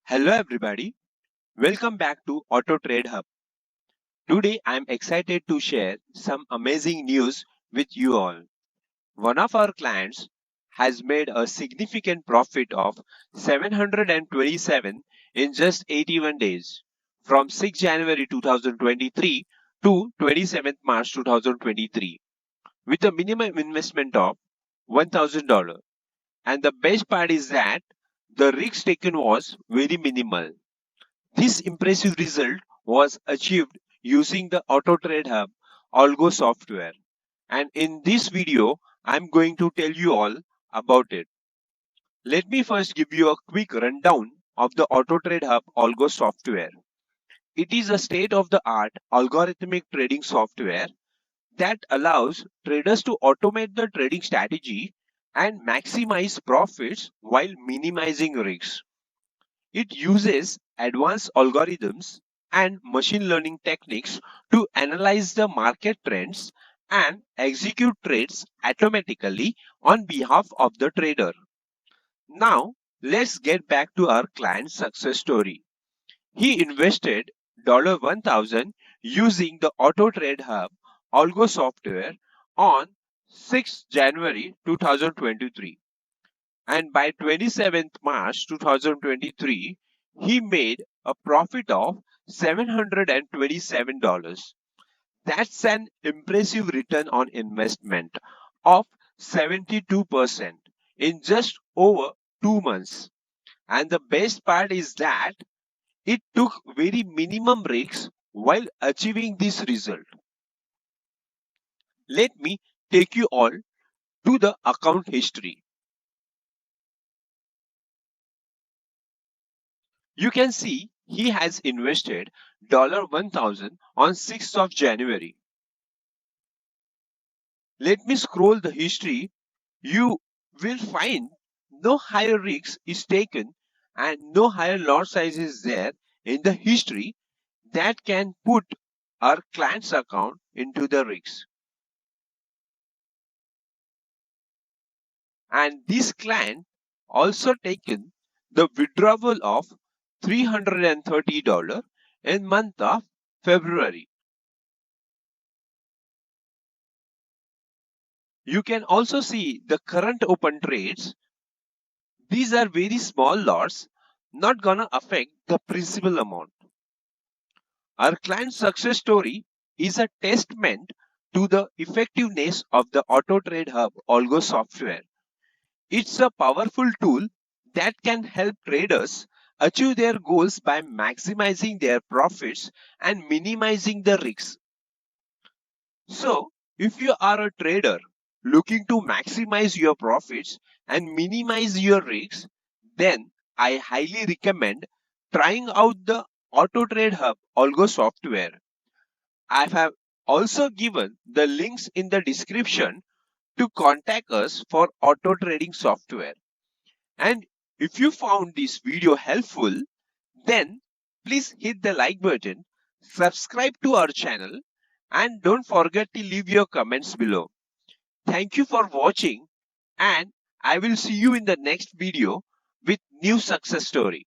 Hello everybody, welcome back to Autotrade-HUB. Today I am excited to share some amazing news with you all. One of our clients has made a significant profit of 727 in just 81 days from 6 January 2023 to 27th March 2023 with a minimum investment of $1,000. And the best part is that the risk taken was very minimal. This impressive result was achieved using the Autotrade-HUB Algo software. And in this video, I'm going to tell you all about it. Let me first give you a quick rundown of the Autotrade-HUB Algo software. It is a state-of-the-art algorithmic trading software that allows traders to automate the trading strategy and maximize profits while minimizing risks. It uses advanced algorithms and machine learning techniques to analyze the market trends and execute trades automatically on behalf of the trader. Now, let's get back to our client's success story. He invested $1,000 using the Autotrade-HUB Algo software on 6 January 2023. And by 27th March 2023, he made a profit of $727. That's an impressive return on investment of 72% in just over 2 months. And the best part is that it took very minimum risks while achieving this result. Let me take you all to the account history. You can see he has invested $1,000 on 6th of January. Let me scroll the history. You will find no higher risk is taken and no higher lot size is there in the history that can put our client's account into the risk. And this client also taken the withdrawal of $330 in month of February. You can also see the current open trades. These are very small lots, not gonna affect the principal amount. Our client's success story is a testament to the effectiveness of the Autotrade-HUB Algo software. It's a powerful tool that can help traders achieve their goals by maximizing their profits and minimizing the risks. So, if you are a trader looking to maximize your profits and minimize your risks, then I highly recommend trying out the Autotrade-HUB Algo software. I have also given the links in the description to contact us for auto trading software. And if you found this video helpful, then please hit the like button, subscribe to our channel, and don't forget to leave your comments below. Thank you for watching, and I will see you in the next video with new success story.